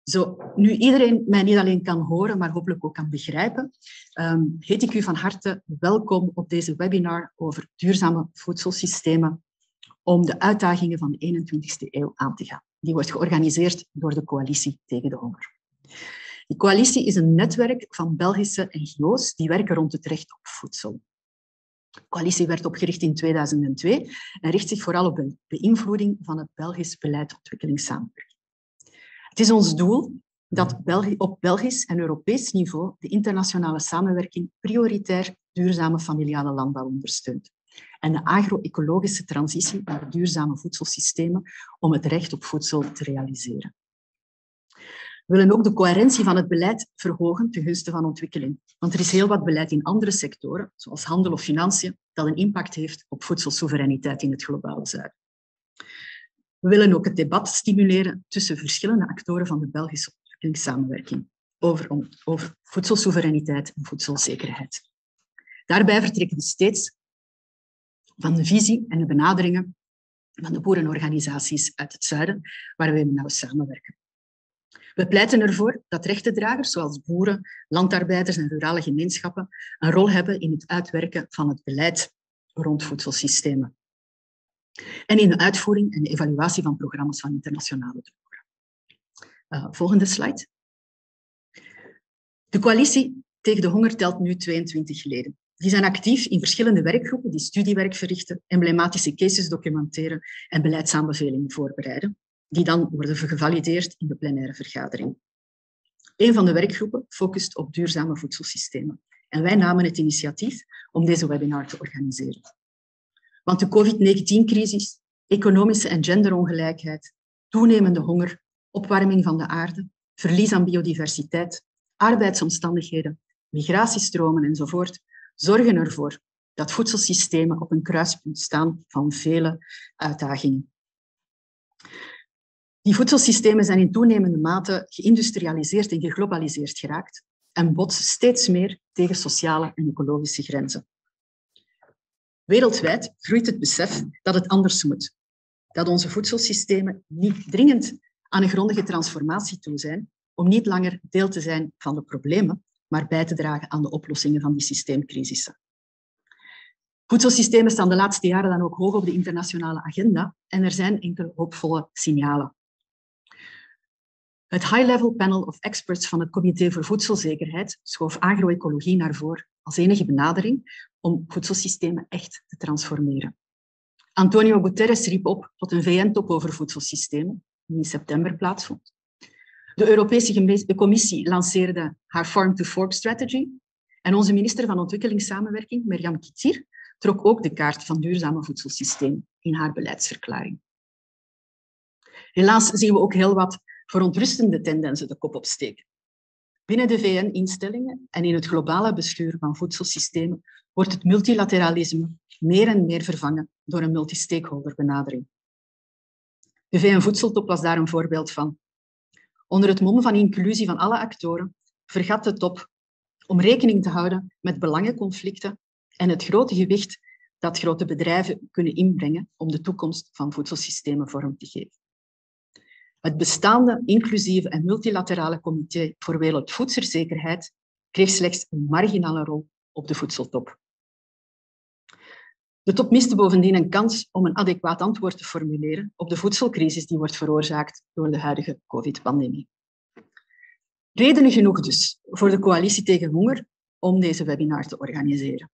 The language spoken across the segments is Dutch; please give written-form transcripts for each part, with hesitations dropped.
Zo nu iedereen mij niet alleen kan horen, maar hopelijk ook kan begrijpen, heet ik u van harte welkom op deze webinar over duurzame voedselsystemen om de uitdagingen van de 21e eeuw aan te gaan. Die wordt georganiseerd door de Coalitie tegen de Honger. Die coalitie is een netwerk van Belgische NGO's die werken rond het recht op voedsel. De coalitie werd opgericht in 2002 en richt zich vooral op de beïnvloeding van het Belgisch beleid ontwikkelingssamenwerking. Het is ons doel dat op Belgisch en Europees niveau de internationale samenwerking prioritair duurzame familiale landbouw ondersteunt en de agro-ecologische transitie naar duurzame voedselsystemen om het recht op voedsel te realiseren. We willen ook de coherentie van het beleid verhogen ten gunste van ontwikkeling. Want er is heel wat beleid in andere sectoren, zoals handel of financiën, dat een impact heeft op voedselsoevereiniteit in het globale zuiden. We willen ook het debat stimuleren tussen verschillende actoren van de Belgische ontwikkelingssamenwerking over voedselsoevereiniteit en voedselzekerheid. Daarbij vertrekken we steeds van de visie en de benaderingen van de boerenorganisaties uit het zuiden, waar we nauw samenwerken. We pleiten ervoor dat rechtendragers zoals boeren, landarbeiders en rurale gemeenschappen een rol hebben in het uitwerken van het beleid rond voedselsystemen en in de uitvoering en de evaluatie van programma's van internationale donoren. Volgende slide. De coalitie tegen de honger telt nu 22 leden. Die zijn actief in verschillende werkgroepen die studiewerk verrichten, emblematische cases documenteren en beleidsaanbevelingen voorbereiden, die dan worden gevalideerd in de plenaire vergadering. Een van de werkgroepen focust op duurzame voedselsystemen en wij namen het initiatief om deze webinar te organiseren. Want de COVID-19-crisis, economische en genderongelijkheid, toenemende honger, opwarming van de aarde, verlies aan biodiversiteit, arbeidsomstandigheden, migratiestromen enzovoort, zorgen ervoor dat voedselsystemen op een kruispunt staan van vele uitdagingen. Die voedselsystemen zijn in toenemende mate geïndustrialiseerd en geglobaliseerd geraakt en botsen steeds meer tegen sociale en ecologische grenzen. Wereldwijd groeit het besef dat het anders moet. Dat onze voedselsystemen niet dringend aan een grondige transformatie toe zijn om niet langer deel te zijn van de problemen, maar bij te dragen aan de oplossingen van die systeemcrisissen. Voedselsystemen staan de laatste jaren dan ook hoog op de internationale agenda en er zijn enkele hoopvolle signalen. Het High-Level Panel of Experts van het Comité voor Voedselzekerheid schoof agroecologie naar voren als enige benadering om voedselsystemen echt te transformeren. Antonio Guterres riep op tot een VN-top over voedselsystemen, die in september plaatsvond. De Europese Commissie lanceerde haar Farm to Fork Strategy en onze minister van Ontwikkelingssamenwerking, Meriam Kitir, trok ook de kaart van duurzame voedselsystemen in haar beleidsverklaring. Helaas zien we ook heel wat verontrustende tendensen de kop opsteken. Binnen de VN-instellingen en in het globale bestuur van voedselsystemen wordt het multilateralisme meer en meer vervangen door een multi-stakeholder-benadering. De VN-voedseltop was daar een voorbeeld van. Onder het mom van inclusie van alle actoren vergat de top om rekening te houden met belangenconflicten en het grote gewicht dat grote bedrijven kunnen inbrengen om de toekomst van voedselsystemen vorm te geven. Het bestaande inclusieve en multilaterale Comité voor Wereldvoedselzekerheid kreeg slechts een marginale rol op de voedseltop. De top miste bovendien een kans om een adequaat antwoord te formuleren op de voedselcrisis die wordt veroorzaakt door de huidige COVID-pandemie. Redenen genoeg dus voor de Coalitie tegen Honger om deze webinar te organiseren.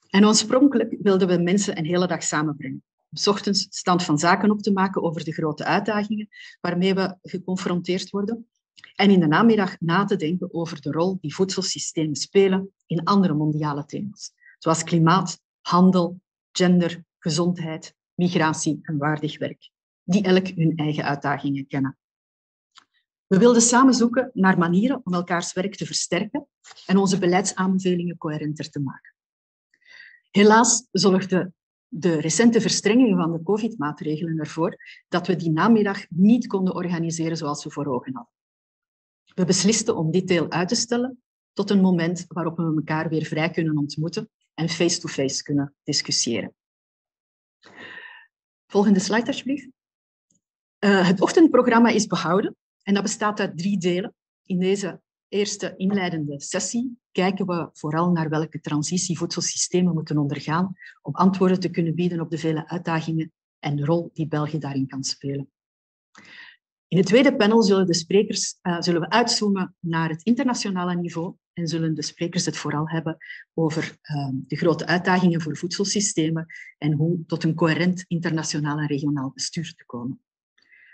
En oorspronkelijk wilden we mensen een hele dag samenbrengen. Om 's ochtends stand van zaken op te maken over de grote uitdagingen waarmee we geconfronteerd worden. En in de namiddag na te denken over de rol die voedselsystemen spelen in andere mondiale thema's. Zoals klimaat, handel, gender, gezondheid, migratie en waardig werk. Die elk hun eigen uitdagingen kennen. We wilden samen zoeken naar manieren om elkaars werk te versterken en onze beleidsaanbevelingen coherenter te maken. Helaas zorgde de recente verstrenging van de COVID-maatregelen ervoor dat we die namiddag niet konden organiseren zoals we voor ogen hadden. We beslisten om dit deel uit te stellen tot een moment waarop we elkaar weer vrij kunnen ontmoeten en face-to-face kunnen discussiëren. Volgende slide, alsjeblieft. Het ochtendprogramma is behouden En dat bestaat uit 3 delen. In deze eerste inleidende sessie kijken we vooral naar welke transitie voedselsystemen moeten ondergaan om antwoorden te kunnen bieden op de vele uitdagingen en de rol die België daarin kan spelen. In het tweede panel zullen we uitzoomen naar het internationale niveau en zullen de sprekers het vooral hebben over de grote uitdagingen voor voedselsystemen en hoe tot een coherent internationaal en regionaal bestuur te komen.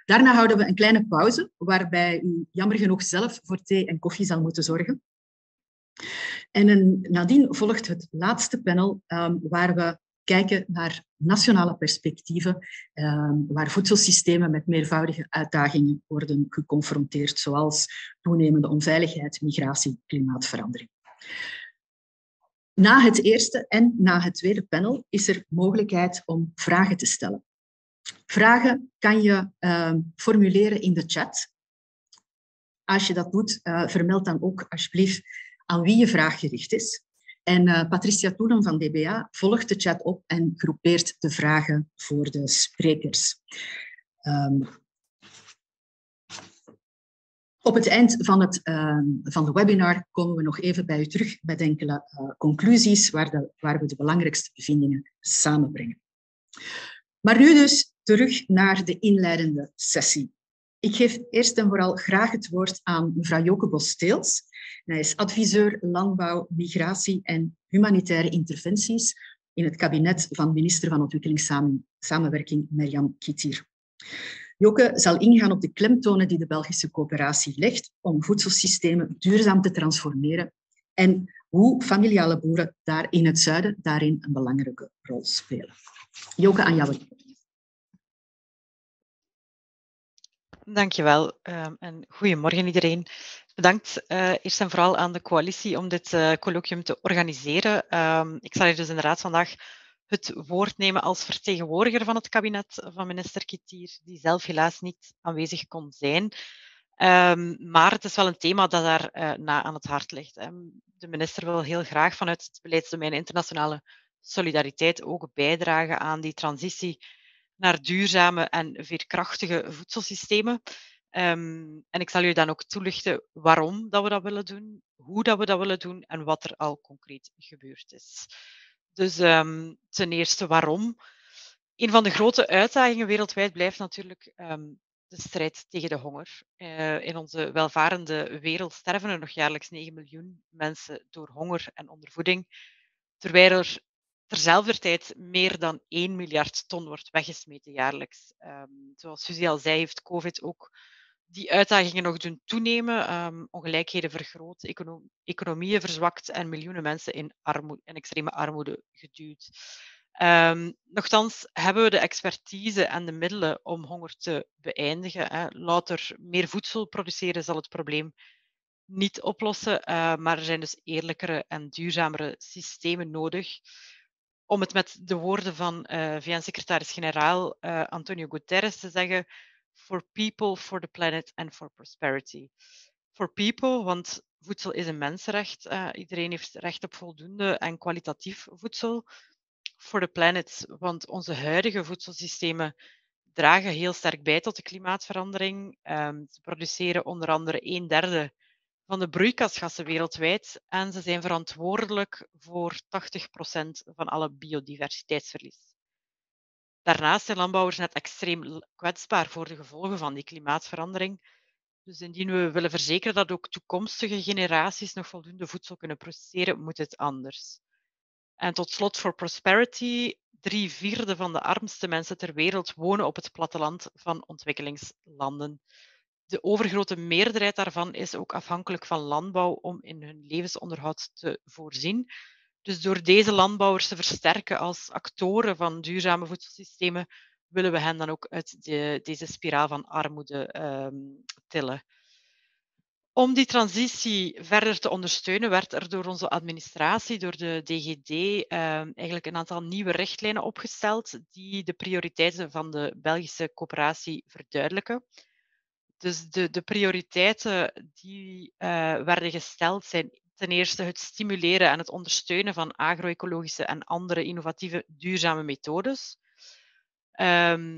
Daarna houden we een kleine pauze, waarbij u jammer genoeg zelf voor thee en koffie zal moeten zorgen. En nadien volgt het laatste panel, waar we kijken naar nationale perspectieven, waar voedselsystemen met meervoudige uitdagingen worden geconfronteerd, zoals toenemende onveiligheid, migratie, klimaatverandering. Na het eerste en na het tweede panel is er mogelijkheid om vragen te stellen. Vragen kan je formuleren in de chat. Als je dat doet, vermeld dan ook alsjeblieft aan wie je vraag gericht is. En Patricia Toelen van DBA volgt de chat op en groepeert de vragen voor de sprekers. Op het eind van de webinar komen we nog even bij u terug met enkele conclusies waar we de belangrijkste bevindingen samenbrengen. Maar nu dus terug naar de inleidende sessie. Ik geef eerst en vooral graag het woord aan mevrouw Joke Bos-Teels. Hij is adviseur landbouw, migratie en humanitaire interventies in het kabinet van minister van Ontwikkelingssamenwerking Merjam Kittier. Joke zal ingaan op de klemtonen die de Belgische coöperatie legt om voedselsystemen duurzaam te transformeren en hoe familiale boeren daar in het zuiden daarin een belangrijke rol spelen. Joke, aan jou. Dankjewel en goedemorgen iedereen. Bedankt eerst en vooral aan de coalitie om dit colloquium te organiseren. Ik zal hier dus inderdaad vandaag het woord nemen als vertegenwoordiger van het kabinet van minister Kittier, die zelf helaas niet aanwezig kon zijn. Maar het is wel een thema dat daar na aan het hart ligt. De minister wil heel graag vanuit het beleidsdomein internationale solidariteit ook bijdragen aan die transitie naar duurzame en veerkrachtige voedselsystemen. En ik zal u dan ook toelichten waarom dat we dat willen doen, hoe dat we dat willen doen en wat er al concreet gebeurd is. Dus ten eerste waarom. Een van de grote uitdagingen wereldwijd blijft natuurlijk de strijd tegen de honger. In onze welvarende wereld sterven er nog jaarlijks 9 miljoen mensen door honger en ondervoeding, terwijl er terzelfdertijd meer dan 1 miljard ton wordt weggesmeten jaarlijks. Zoals Suzy al zei, heeft COVID ook die uitdagingen nog doen toenemen, ongelijkheden vergroot, economieën verzwakt en miljoenen mensen in extreme armoede geduwd. Nochtans hebben we de expertise en de middelen om honger te beëindigen. Louter meer voedsel produceren zal het probleem niet oplossen, maar er zijn dus eerlijkere en duurzamere systemen nodig. Om het met de woorden van VN-secretaris-generaal Antonio Guterres te zeggen: for people, for the planet and for prosperity. For people, want voedsel is een mensenrecht. Iedereen heeft recht op voldoende en kwalitatief voedsel. For the planet, want onze huidige voedselsystemen dragen heel sterk bij tot de klimaatverandering. Ze produceren onder andere 1/3 van de broeikasgassen wereldwijd en ze zijn verantwoordelijk voor 80% van alle biodiversiteitsverlies. Daarnaast zijn landbouwers net extreem kwetsbaar voor de gevolgen van die klimaatverandering. Dus indien we willen verzekeren dat ook toekomstige generaties nog voldoende voedsel kunnen produceren, moet het anders. En tot slot voor prosperity. 3/4 van de armste mensen ter wereld wonen op het platteland van ontwikkelingslanden. De overgrote meerderheid daarvan is ook afhankelijk van landbouw om in hun levensonderhoud te voorzien. Dus door deze landbouwers te versterken als actoren van duurzame voedselsystemen, willen we hen dan ook uit deze spiraal van armoede tillen. Om die transitie verder te ondersteunen, werd er door onze administratie, door de DGD, eigenlijk een aantal nieuwe richtlijnen opgesteld die de prioriteiten van de Belgische coöperatie verduidelijken. Dus de prioriteiten die werden gesteld zijn ten eerste het stimuleren en het ondersteunen van agro-ecologische en andere innovatieve duurzame methodes.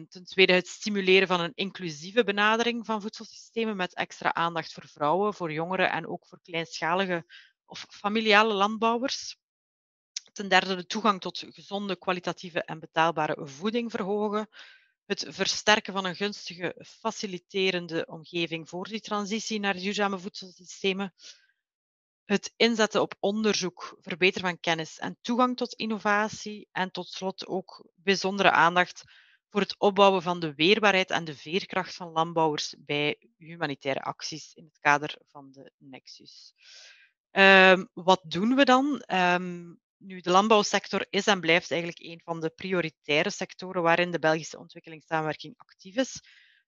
Ten tweede het stimuleren van een inclusieve benadering van voedselsystemen met extra aandacht voor vrouwen, voor jongeren en ook voor kleinschalige of familiale landbouwers. Ten derde de toegang tot gezonde, kwalitatieve en betaalbare voeding verhogen. Het versterken van een gunstige, faciliterende omgeving voor die transitie naar duurzame voedselsystemen. Het inzetten op onderzoek, verbeteren van kennis en toegang tot innovatie. En tot slot ook bijzondere aandacht voor het opbouwen van de weerbaarheid en de veerkracht van landbouwers bij humanitaire acties in het kader van de Nexus. Wat doen we dan? Nu, de landbouwsector is en blijft eigenlijk een van de prioritaire sectoren waarin de Belgische ontwikkelingssamenwerking actief is.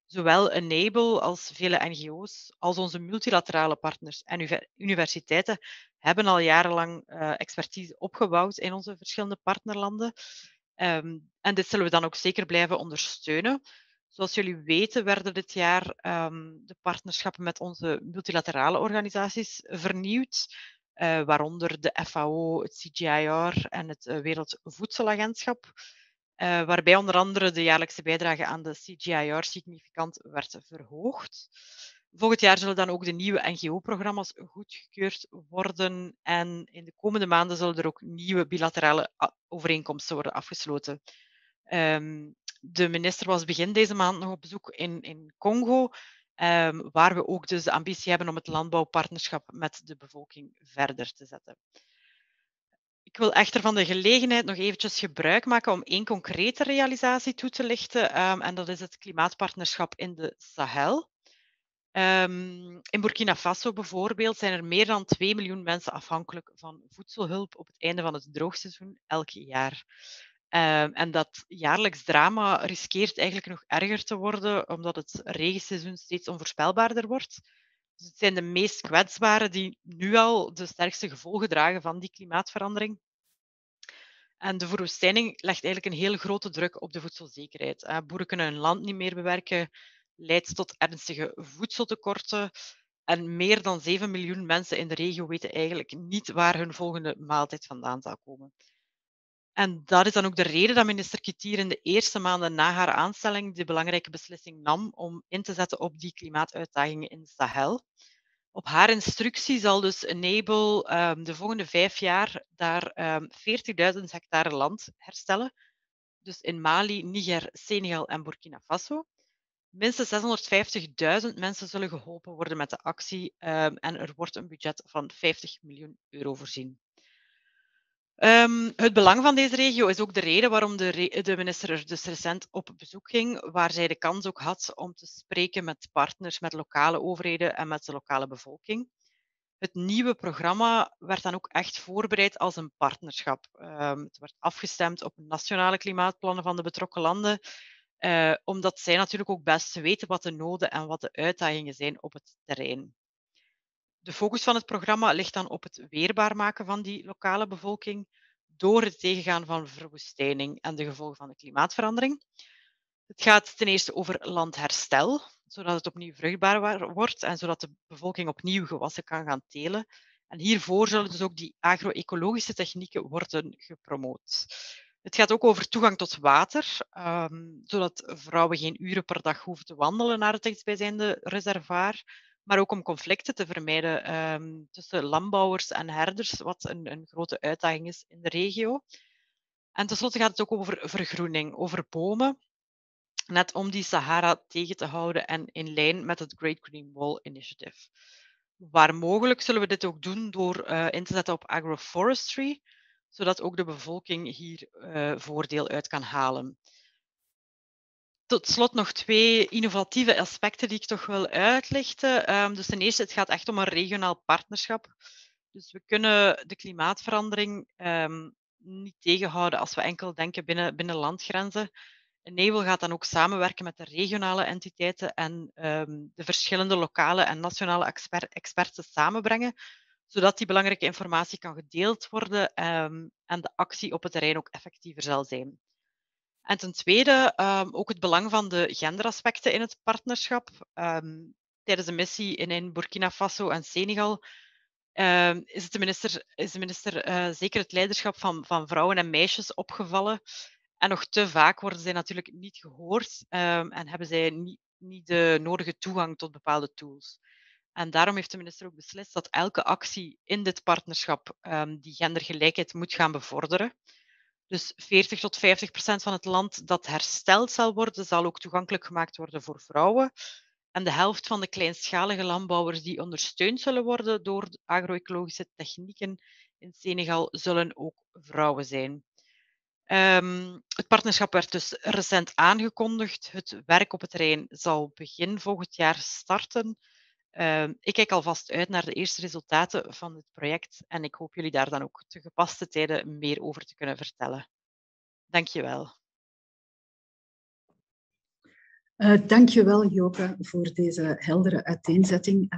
Zowel Enable als vele NGO's, als onze multilaterale partners en universiteiten hebben al jarenlang expertise opgebouwd in onze verschillende partnerlanden. En dit zullen we dan ook zeker blijven ondersteunen. Zoals jullie weten werden dit jaar de partnerschappen met onze multilaterale organisaties vernieuwd, waaronder de FAO, het CGIAR en het Wereldvoedselagentschap. Waarbij onder andere de jaarlijkse bijdrage aan de CGIAR significant werd verhoogd. Volgend jaar zullen dan ook de nieuwe NGO-programma's goedgekeurd worden en in de komende maanden zullen er ook nieuwe bilaterale overeenkomsten worden afgesloten. De minister was begin deze maand nog op bezoek in Congo, waar we ook dus de ambitie hebben om het landbouwpartnerschap met de bevolking verder te zetten. Ik wil echter van de gelegenheid nog eventjes gebruik maken om één concrete realisatie toe te lichten, en dat is het klimaatpartnerschap in de Sahel. In Burkina Faso bijvoorbeeld zijn er meer dan 2 miljoen mensen afhankelijk van voedselhulp op het einde van het droogseizoen elk jaar. En dat jaarlijks drama riskeert eigenlijk nog erger te worden, omdat het regenseizoen steeds onvoorspelbaarder wordt. Dus het zijn de meest kwetsbaren die nu al de sterkste gevolgen dragen van die klimaatverandering. En de verwoestijning legt eigenlijk een heel grote druk op de voedselzekerheid. Boeren kunnen hun land niet meer bewerken, leidt tot ernstige voedseltekorten. En meer dan 7 miljoen mensen in de regio weten eigenlijk niet waar hun volgende maaltijd vandaan zal komen. En dat is dan ook de reden dat minister Kitier in de eerste maanden na haar aanstelling de belangrijke beslissing nam om in te zetten op die klimaatuitdagingen in de Sahel. Op haar instructie zal dus Enable de volgende 5 jaar daar 40.000 hectare land herstellen. Dus in Mali, Niger, Senegal en Burkina Faso. Minstens 650.000 mensen zullen geholpen worden met de actie en er wordt een budget van 50 miljoen euro voorzien. Het belang van deze regio is ook de reden waarom de minister er dus recent op bezoek ging, waar zij de kans ook had om te spreken met partners, met lokale overheden en met de lokale bevolking. Het nieuwe programma werd dan ook echt voorbereid als een partnerschap. Het werd afgestemd op nationale klimaatplannen van de betrokken landen, omdat zij natuurlijk ook best weten wat de noden en wat de uitdagingen zijn op het terrein. De focus van het programma ligt dan op het weerbaar maken van die lokale bevolking door het tegengaan van verwoestijning en de gevolgen van de klimaatverandering. Het gaat ten eerste over landherstel, zodat het opnieuw vruchtbaar wordt en zodat de bevolking opnieuw gewassen kan gaan telen. En hiervoor zullen dus ook die agro-ecologische technieken worden gepromoot. Het gaat ook over toegang tot water, zodat vrouwen geen uren per dag hoeven te wandelen naar het dichtstbijzijnde reservoir, maar ook om conflicten te vermijden tussen landbouwers en herders, wat een grote uitdaging is in de regio. En tenslotte gaat het ook over vergroening, over bomen, net om die Sahara tegen te houden en in lijn met het Great Green Wall Initiative. Waar mogelijk zullen we dit ook doen door in te zetten op agroforestry, zodat ook de bevolking hier voordeel uit kan halen. Tot slot nog 2 innovatieve aspecten die ik toch wil uitlichten. Dus ten eerste, het gaat echt om een regionaal partnerschap. Dus we kunnen de klimaatverandering niet tegenhouden als we enkel denken binnen landgrenzen. Enable gaat dan ook samenwerken met de regionale entiteiten en de verschillende lokale en nationale experts samenbrengen, zodat die belangrijke informatie kan gedeeld worden en de actie op het terrein ook effectiever zal zijn. En ten tweede ook het belang van de genderaspecten in het partnerschap. Tijdens de missie in Burkina Faso en Senegal is de minister zeker het leiderschap van vrouwen en meisjes opgevallen. En nog te vaak worden zij natuurlijk niet gehoord en hebben zij niet de nodige toegang tot bepaalde tools. En daarom heeft de minister ook beslist dat elke actie in dit partnerschap die gendergelijkheid moet gaan bevorderen. Dus 40 tot 50% van het land dat hersteld zal worden, zal ook toegankelijk gemaakt worden voor vrouwen. En de helft van de kleinschalige landbouwers die ondersteund zullen worden door de agro-ecologische technieken in Senegal, zullen ook vrouwen zijn. Het partnerschap werd dus recent aangekondigd. Het werk op het terrein zal begin volgend jaar starten. Ik kijk alvast uit naar de eerste resultaten van het project en ik hoop jullie daar dan ook te gepaste tijden meer over te kunnen vertellen. Dank je wel. Dank je wel, Joke, voor deze heldere uiteenzetting.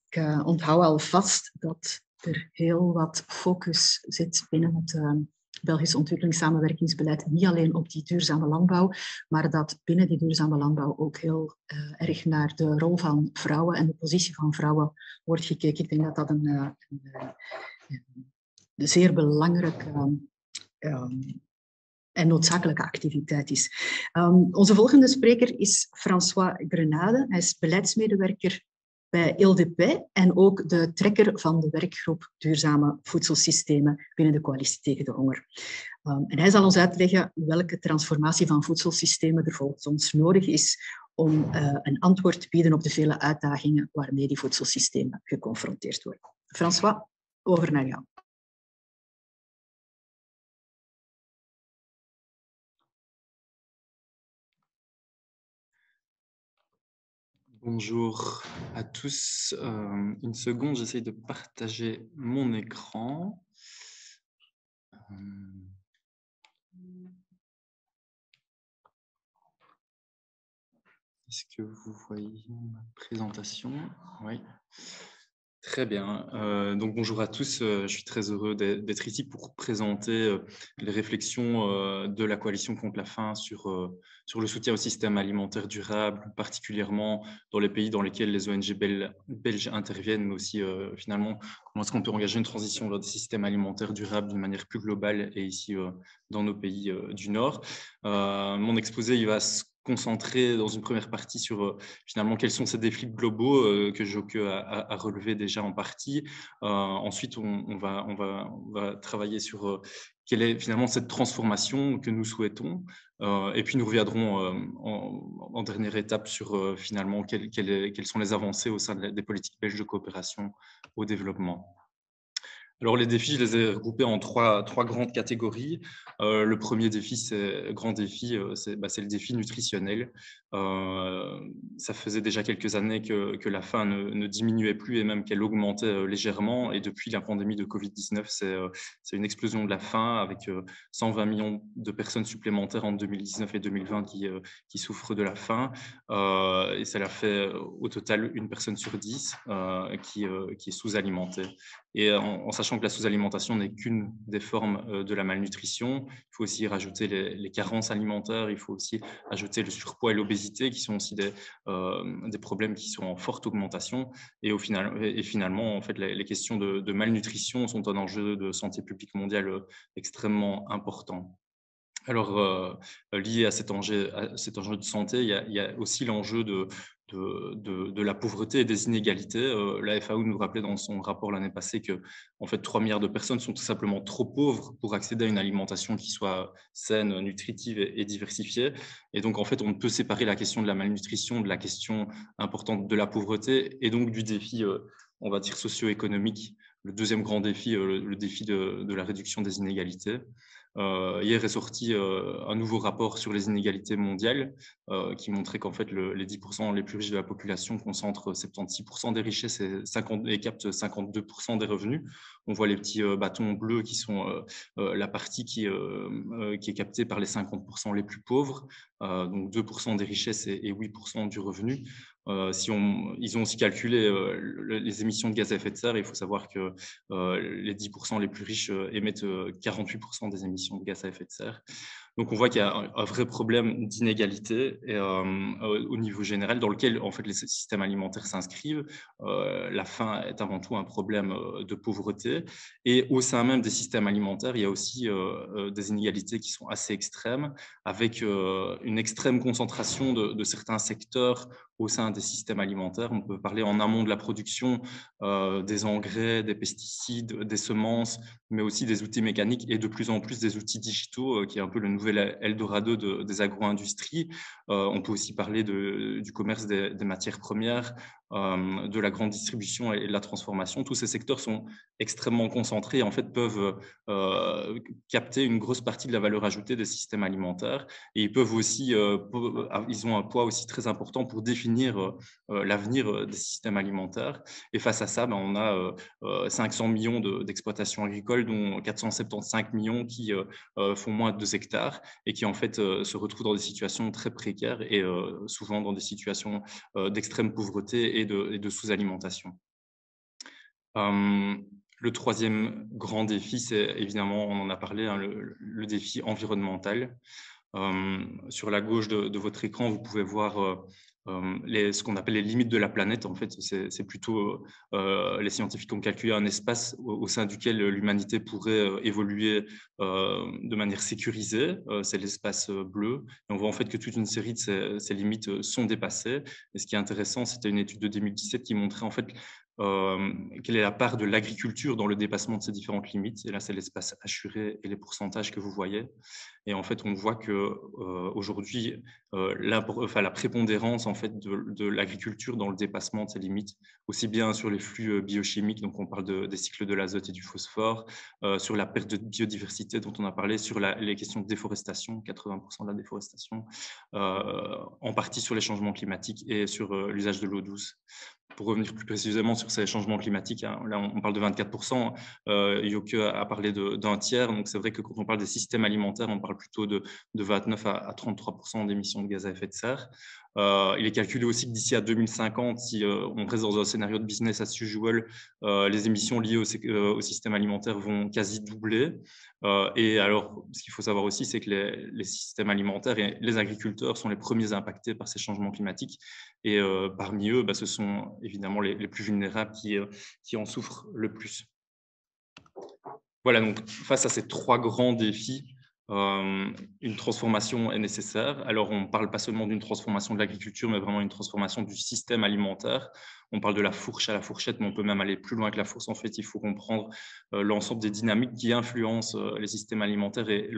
Ik onthoud alvast dat er heel wat focus zit binnen het Belgisch ontwikkelingssamenwerkingsbeleid, niet alleen op die duurzame landbouw, maar dat binnen die duurzame landbouw ook heel erg naar de rol van vrouwen en de positie van vrouwen wordt gekeken. Ik denk dat dat een zeer belangrijke en noodzakelijke activiteit is. Onze volgende spreker is François Grenade. Hij is beleidsmedewerker bij LDP en ook de trekker van de werkgroep Duurzame Voedselsystemen binnen de Coalitie tegen de Honger. En hij zal ons uitleggen welke transformatie van voedselsystemen er volgens ons nodig is om een antwoord te bieden op de vele uitdagingen waarmee die voedselsystemen geconfronteerd worden. François, over naar jou. Bonjour à tous. Une seconde, j'essaye de partager mon écran. Est-ce que vous voyez ma présentation? Oui. Très bien. Donc bonjour à tous. Je suis très heureux d'être ici pour présenter les réflexions de la Coalition contre la faim sur le soutien au système alimentaire durable, particulièrement dans les pays dans lesquels les ONG belges interviennent, mais aussi finalement comment est-ce qu'on peut engager une transition vers des systèmes alimentaires durables d'une manière plus globale et ici dans nos pays du Nord. Mon exposé, il va se concentrer dans une première partie sur finalement quels sont ces défis globaux que Joke a relevé déjà en partie. Ensuite, on va travailler sur quelle est finalement cette transformation que nous souhaitons. Et puis nous reviendrons en dernière étape sur finalement quelles sont les avancées au sein des politiques belges de coopération au développement. Alors les défis, je les ai regroupés en trois grandes catégories. Le premier défi, c'est le défi nutritionnel. Ça faisait déjà quelques années que la faim ne diminuait plus et même qu'elle augmentait légèrement. Et depuis la pandémie de Covid-19, c'est une explosion de la faim avec 120 millions de personnes supplémentaires en 2019 et 2020 qui souffrent de la faim. Et ça leur fait au total une personne sur 10 qui est sous-alimentée. Et en sachant que la sous-alimentation n'est qu'une des formes de la malnutrition, il faut aussi rajouter les carences alimentaires, il faut aussi ajouter le surpoids et l'obésité qui sont aussi des problèmes qui sont en forte augmentation. Et finalement, en fait, les questions de malnutrition sont un enjeu de santé publique mondiale extrêmement important. Alors, lié à cet enjeu de santé, il y a aussi l'enjeu de la pauvreté et des inégalités. La FAO nous rappelait dans son rapport l'année passée que en fait, 3 milliards de personnes sont tout simplement trop pauvres pour accéder à une alimentation qui soit saine, nutritive et diversifiée. Et donc, en fait, on ne peut séparer la question de la malnutrition de la question importante de la pauvreté et donc du défi, on va dire, socio-économique. Le deuxième grand défi, le défi de la réduction des inégalités. Hier est sorti un nouveau rapport sur les inégalités mondiales qui montrait qu'en fait les 10% les plus riches de la population concentrent 76% des richesses et captent 52% des revenus. On voit les petits bâtons bleus qui sont la partie qui est captée par les 50% les plus pauvres, donc 2% des richesses et 8% du revenu. Ils ont aussi calculé les émissions de gaz à effet de serre. Il faut savoir que les 10% les plus riches émettent 48% des émissions de gaz à effet de serre. Donc, on voit qu'il y a un vrai problème d'inégalité au niveau général dans lequel, en fait, les systèmes alimentaires s'inscrivent. La faim est avant tout un problème de pauvreté. Et au sein même des systèmes alimentaires, il y a aussi des inégalités qui sont assez extrêmes, avec une extrême concentration de certains secteurs au sein des systèmes alimentaires. On peut parler en amont de la production des engrais, des pesticides, des semences, mais aussi des outils mécaniques et de plus en plus des outils digitaux, qui est un peu le nouvel Eldorado des agro-industries. On peut aussi parler du commerce des matières premières, de la grande distribution et de la transformation. Tous ces secteurs sont extrêmement concentrés et en fait peuvent capter une grosse partie de la valeur ajoutée des systèmes alimentaires. Et ils peuvent aussi, ils ont un poids aussi très important pour définir l'avenir des systèmes alimentaires. Et face à ça, on a 500 millions d'exploitations agricoles, dont 475 millions qui font moins de 2 hectares et qui en fait se retrouvent dans des situations très précaires et souvent dans des situations d'extrême pauvreté et de sous-alimentation. Le troisième grand défi, c'est évidemment, on en a parlé, hein, le défi environnemental. Sur la gauche de votre écran, vous pouvez voir ce qu'on appelle les limites de la planète. En fait, c'est plutôt les scientifiques ont calculé un espace au sein duquel l'humanité pourrait évoluer de manière sécurisée. C'est l'espace bleu. Et on voit en fait que toute une série de ces limites sont dépassées. Et ce qui est intéressant, c'était une étude de 2017 qui montrait en fait quelle est la part de l'agriculture dans le dépassement de ces différentes limites. Et là, c'est l'espace assuré et les pourcentages que vous voyez. Et en fait, on voit que aujourd'hui, la prépondérance en fait de l'agriculture dans le dépassement de ces limites, aussi bien sur les flux biochimiques, donc on parle des cycles de l'azote et du phosphore, sur la perte de biodiversité dont on a parlé, sur les questions de déforestation, 80% de la déforestation, en partie sur les changements climatiques et sur l'usage de l'eau douce. Pour revenir plus précisément sur ces changements climatiques, hein, là on parle de 24%, Yoke a parlé d'un tiers, donc c'est vrai que quand on parle des systèmes alimentaires, on parle plutôt de 29 à 33% d'émissions de gaz à effet de serre. Il est calculé aussi que d'ici à 2050, si on reste dans un scénario de business as usual, les émissions liées au système alimentaire vont quasi doubler. Et alors, ce qu'il faut savoir aussi, c'est que les systèmes alimentaires et les agriculteurs sont les premiers impactés par ces changements climatiques. Et parmi eux, ce sont évidemment les plus vulnérables qui en souffrent le plus. Voilà, donc face à ces trois grands défis, une transformation est nécessaire. Alors, on ne parle pas seulement d'une transformation de l'agriculture, mais vraiment une transformation du système alimentaire. On parle de la fourche à la fourchette, mais on peut même aller plus loin que la fourche. En fait, il faut comprendre l'ensemble des dynamiques qui influencent les systèmes alimentaires et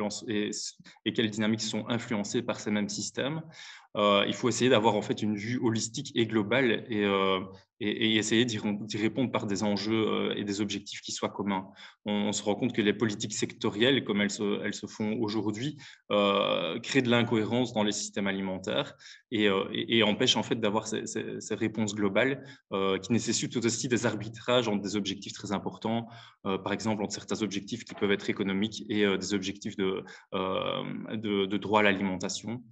quelles dynamiques sont influencées par ces mêmes systèmes. Il faut essayer d'avoir en fait une vue holistique et globale et essayer d'y répondre par des enjeux et des objectifs qui soient communs. On se rend compte que les politiques sectorielles, comme elles se font aujourd'hui, créent de l'incohérence dans les systèmes alimentaires et empêchent en fait d'avoir ces réponses globales qui nécessitent aussi des arbitrages entre des objectifs très importants, par exemple entre certains objectifs qui peuvent être économiques et des objectifs de droit à l'alimentation.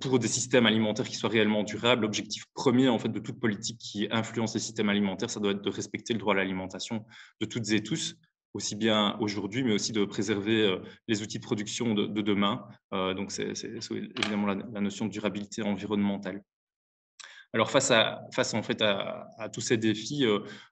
Pour des systèmes alimentaires qui soient réellement durables, l'objectif premier en fait, de toute politique qui influence les systèmes alimentaires, ça doit être de respecter le droit à l'alimentation de toutes et tous, aussi bien aujourd'hui, mais aussi de préserver les outils de production de demain. Donc, c'est évidemment la notion de durabilité environnementale. Alors, face en fait à tous ces défis,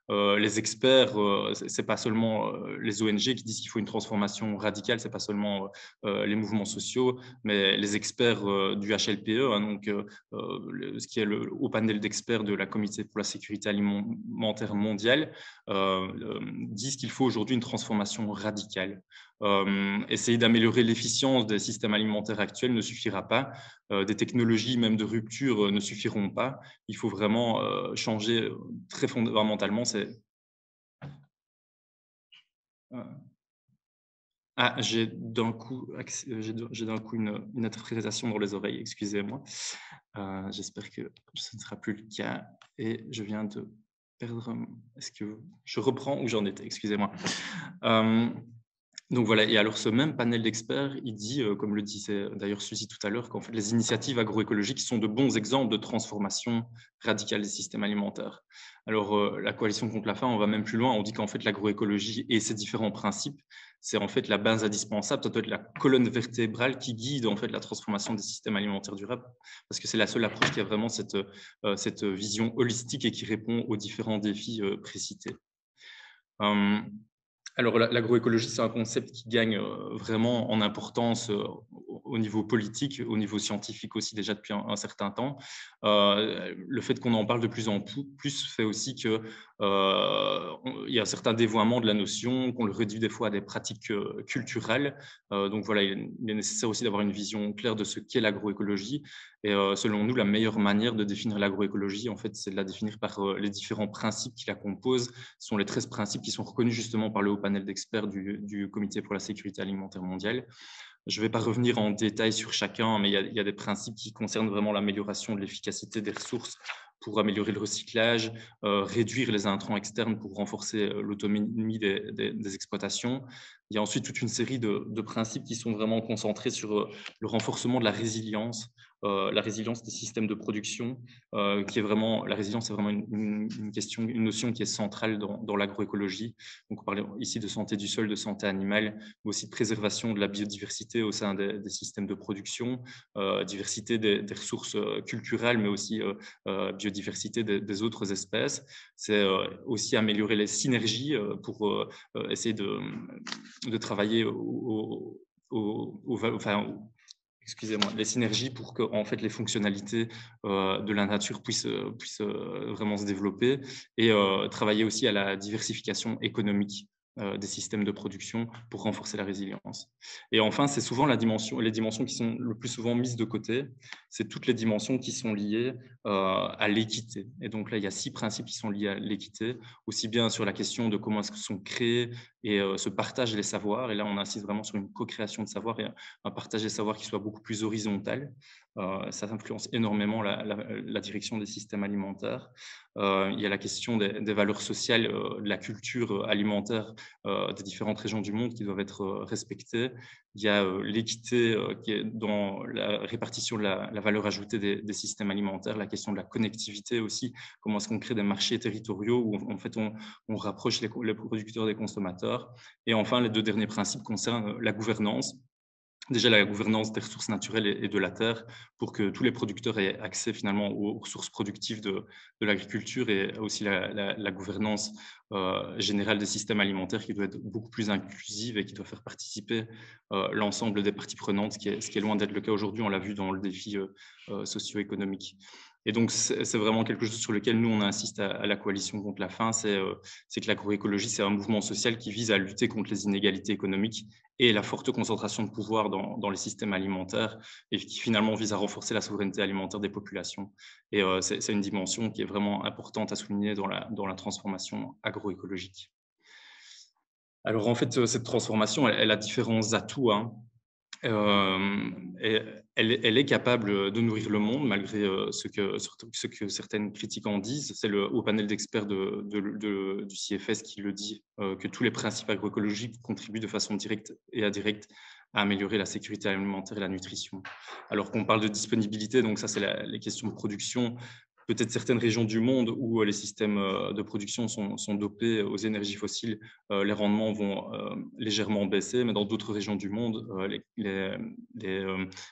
les experts, c'est pas seulement les ONG qui disent qu'il faut une transformation radicale, c'est pas seulement les mouvements sociaux, mais les experts du HLPE, hein, donc ce qui est le haut panel d'experts de la Comité pour la sécurité alimentaire mondiale, disent qu'il faut aujourd'hui une transformation radicale. Essayer d'améliorer l'efficience des systèmes alimentaires actuels ne suffira pas. Des technologies même de rupture ne suffiront pas. Il faut vraiment changer très fondamentalement. J'ai d'un coup une interprétation dans les oreilles, excusez-moi. J'espère que ce ne sera plus le cas. Et je viens de perdre... Est-ce que je reprends où j'en étais? Excusez-moi. Donc voilà, et alors ce même panel d'experts, il dit, comme le disait d'ailleurs Suzy tout à l'heure, qu'en fait les initiatives agroécologiques sont de bons exemples de transformation radicale des systèmes alimentaires. Alors la coalition contre la faim, on va même plus loin, on dit qu'en fait l'agroécologie et ses différents principes, c'est en fait la base indispensable, ça doit être la colonne vertébrale qui guide en fait la transformation des systèmes alimentaires durables, parce que c'est la seule approche qui a vraiment cette vision holistique et qui répond aux différents défis précités. Alors, l'agroécologie, c'est un concept qui gagne vraiment en importance au niveau politique, au niveau scientifique aussi déjà depuis un certain temps. Le fait qu'on en parle de plus en plus fait aussi qu'il y a un certain dévoiement de la notion, qu'on le réduit des fois à des pratiques culturelles. Donc voilà, il est nécessaire aussi d'avoir une vision claire de ce qu'est l'agroécologie. Et selon nous, la meilleure manière de définir l'agroécologie, en fait, c'est de la définir par les différents principes qui la composent. Ce sont les 13 principes qui sont reconnus justement par le haut panel d'experts du Comité pour la sécurité alimentaire mondiale. Je ne vais pas revenir en détail sur chacun, mais il y a des principes qui concernent vraiment l'amélioration de l'efficacité des ressources pour améliorer le recyclage, réduire les intrants externes pour renforcer l'autonomie des exploitations. Il y a ensuite toute une série de principes qui sont vraiment concentrés sur le renforcement de la résilience des systèmes de production, qui est vraiment, la résilience est vraiment une question, une notion qui est centrale dans l'agroécologie. Donc on parle ici de santé du sol, de santé animale, mais aussi de préservation de la biodiversité au sein des systèmes de production, diversité des ressources culturelles, mais aussi biodiversité des autres espèces. C'est aussi améliorer les synergies pour essayer de travailler excusez-moi, les synergies pour que en fait, les fonctionnalités de la nature puissent vraiment se développer et travailler aussi à la diversification économique des systèmes de production pour renforcer la résilience. Et enfin, c'est souvent les dimensions qui sont le plus souvent mises de côté, c'est toutes les dimensions qui sont liées à l'équité. Et donc là, il y a 6 principes qui sont liés à l'équité, aussi bien sur la question de comment est-ce que sont créés et se partagent les savoirs. Et là, on insiste vraiment sur une co-création de savoirs et un partage des savoirs qui soit beaucoup plus horizontal. Ça influence énormément la direction des systèmes alimentaires. Il y a la question des valeurs sociales, de la culture alimentaire des différentes régions du monde qui doivent être respectées. Il y a l'équité qui est dans la répartition de la valeur ajoutée des systèmes alimentaires, la question de la connectivité aussi, comment est-ce qu'on crée des marchés territoriaux où en fait on rapproche les producteurs des consommateurs. Et enfin, les 2 derniers principes concernent la gouvernance. Déjà, la gouvernance des ressources naturelles et de la terre pour que tous les producteurs aient accès finalement aux ressources productives de l'agriculture et aussi la gouvernance générale des systèmes alimentaires qui doit être beaucoup plus inclusive et qui doit faire participer l'ensemble des parties prenantes, ce qui est loin d'être le cas aujourd'hui. On l'a vu dans le défi socio-économique. Et donc, c'est vraiment quelque chose sur lequel nous, on insiste à la coalition contre la faim, c'est que l'agroécologie, c'est un mouvement social qui vise à lutter contre les inégalités économiques et la forte concentration de pouvoir dans les systèmes alimentaires et qui finalement vise à renforcer la souveraineté alimentaire des populations. Et c'est une dimension qui est vraiment importante à souligner dans la transformation agroécologique. Alors en fait, cette transformation, elle a différents atouts, hein. Et elle est capable de nourrir le monde malgré ce que certaines critiques en disent. C'est le haut panel d'experts du CFS qui le dit, que tous les principes agroécologiques contribuent de façon directe et indirecte à améliorer la sécurité alimentaire et la nutrition. Alors qu'on parle de disponibilité, donc ça c'est les questions de production. Peut-être certaines régions du monde où les systèmes de production sont dopés aux énergies fossiles, les rendements vont légèrement baisser, mais dans d'autres régions du monde, les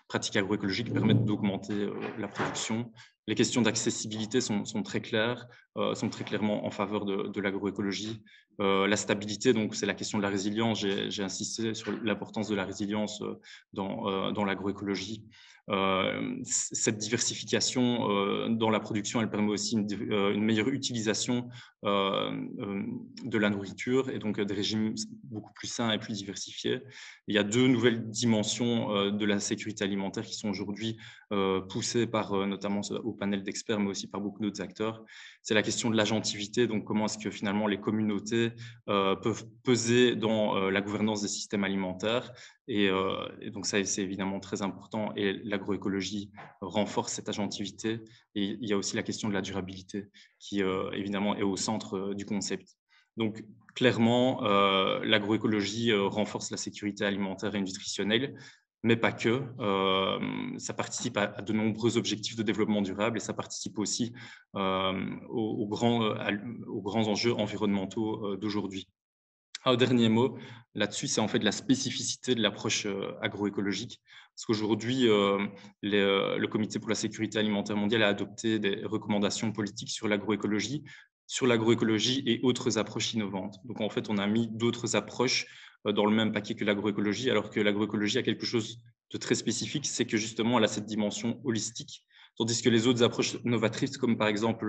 pratiques agroécologiques permettent d'augmenter la production. Les questions d'accessibilité sont très claires, sont très clairement en faveur de l'agroécologie. La stabilité, donc c'est la question de la résilience. J'ai insisté sur l'importance de la résilience dans l'agroécologie. Cette diversification dans la production, elle permet aussi une meilleure utilisation de la nourriture et donc des régimes beaucoup plus sains et plus diversifiés. Il y a 2 nouvelles dimensions de la sécurité alimentaire qui sont aujourd'hui poussées par notamment au panel d'experts, mais aussi par beaucoup d'autres acteurs. C'est la question de l'agentivité, donc comment est-ce que finalement les communautés peuvent peser dans la gouvernance des systèmes alimentaires. Et donc ça, c'est évidemment très important et l'agroécologie renforce cette agentivité. Et il y a aussi la question de la durabilité qui évidemment est au centre du concept. Donc, clairement, l'agroécologie renforce la sécurité alimentaire et nutritionnelle, mais pas que. Ça participe à de nombreux objectifs de développement durable et ça participe aussi aux grands enjeux environnementaux d'aujourd'hui. Un dernier mot là-dessus, c'est en fait la spécificité de l'approche agroécologique. Parce qu'aujourd'hui, le Comité pour la sécurité alimentaire mondiale a adopté des recommandations politiques sur l'agroécologie et autres approches innovantes. Donc en fait, on a mis d'autres approches dans le même paquet que l'agroécologie, alors que l'agroécologie a quelque chose de très spécifique, c'est que justement, elle a cette dimension holistique, tandis que les autres approches novatrices, comme par exemple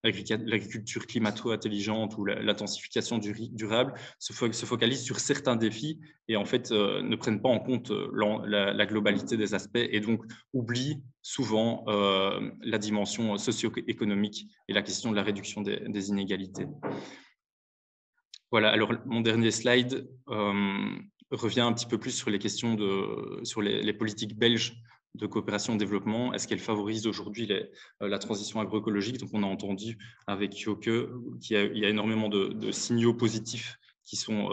l'agriculture climato-intelligente ou l'intensification durable, se focalisent sur certains défis et en fait ne prennent pas en compte la globalité des aspects et donc oublient souvent la dimension socio-économique et la question de la réduction des inégalités. Voilà, alors mon dernier slide revient un petit peu plus sur les questions sur les politiques belges de coopération et développement. Est-ce qu'elles favorisent aujourd'hui la transition agroécologique? Donc, on a entendu avec Joke qu'il y a énormément de signaux positifs qui sont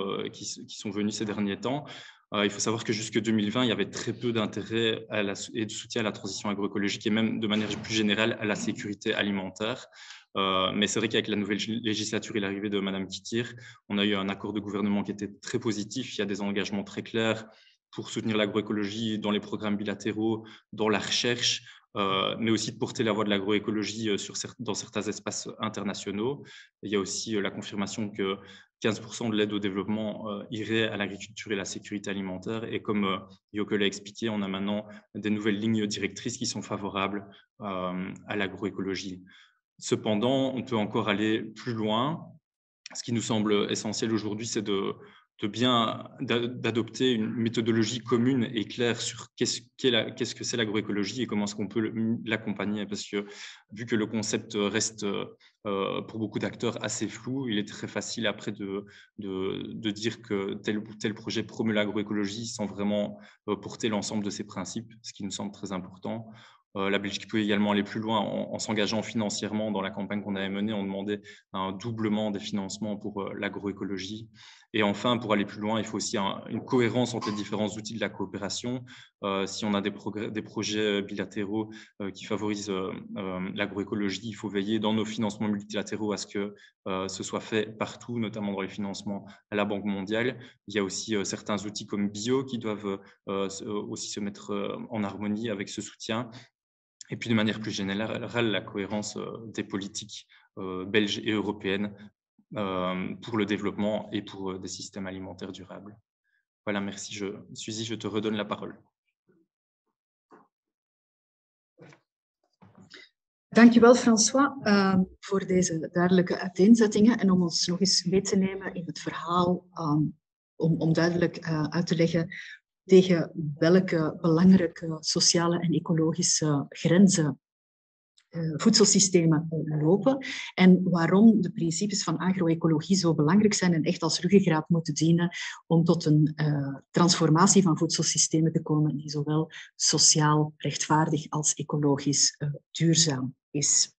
venus ces derniers temps. Il faut savoir que jusque 2020, il y avait très peu d'intérêt et de soutien à la transition agroécologique et même de manière plus générale à la sécurité alimentaire. Mais c'est vrai qu'avec la nouvelle législature et l'arrivée de Madame Kittir, on a eu un accord de gouvernement qui était très positif. Il y a des engagements très clairs pour soutenir l'agroécologie dans les programmes bilatéraux, dans la recherche, mais aussi de porter la voix de l'agroécologie dans certains espaces internationaux. Il y a aussi la confirmation que 15% de l'aide au développement irait à l'agriculture et la sécurité alimentaire. Et comme Joke l'a expliqué, on a maintenant des nouvelles lignes directrices qui sont favorables à l'agroécologie. Cependant, on peut encore aller plus loin. Ce qui nous semble essentiel aujourd'hui, c'est d'adopter une méthodologie commune et claire sur qu'est-ce que c'est l'agroécologie et comment est-ce qu'on peut l'accompagner. Parce que vu que le concept reste pour beaucoup d'acteurs assez flou, il est très facile après de dire que tel ou tel projet promeut l'agroécologie sans vraiment porter l'ensemble de ces principes, ce qui nous semble très important. La Belgique peut également aller plus loin en s'engageant financièrement dans la campagne qu'on avait menée. On demandait un doublement des financements pour l'agroécologie. Et enfin, pour aller plus loin, il faut aussi une cohérence entre les différents outils de la coopération. Si on a des projets bilatéraux qui favorisent l'agroécologie, il faut veiller dans nos financements multilatéraux à ce que ce soit fait partout, notamment dans les financements à la Banque mondiale. Il y a aussi certains outils comme Bio qui doivent aussi se mettre en harmonie avec ce soutien. Et puis, de manière plus générale, la cohérence des politiques belges et européennes pour le développement et pour des systèmes alimentaires durables. Voilà, merci. Suzy, je te redonne la parole. Dankjewel, François, voor deze duidelijke uiteenzettingen en om ons nog eens mee te nemen in het verhaal, om duidelijk uit te leggen tegen welke belangrijke sociale en ecologische grenzen voedselsystemen lopen en waarom de principes van agroecologie zo belangrijk zijn en echt als ruggengraat moeten dienen om tot een transformatie van voedselsystemen te komen die zowel sociaal rechtvaardig als ecologisch duurzaam is.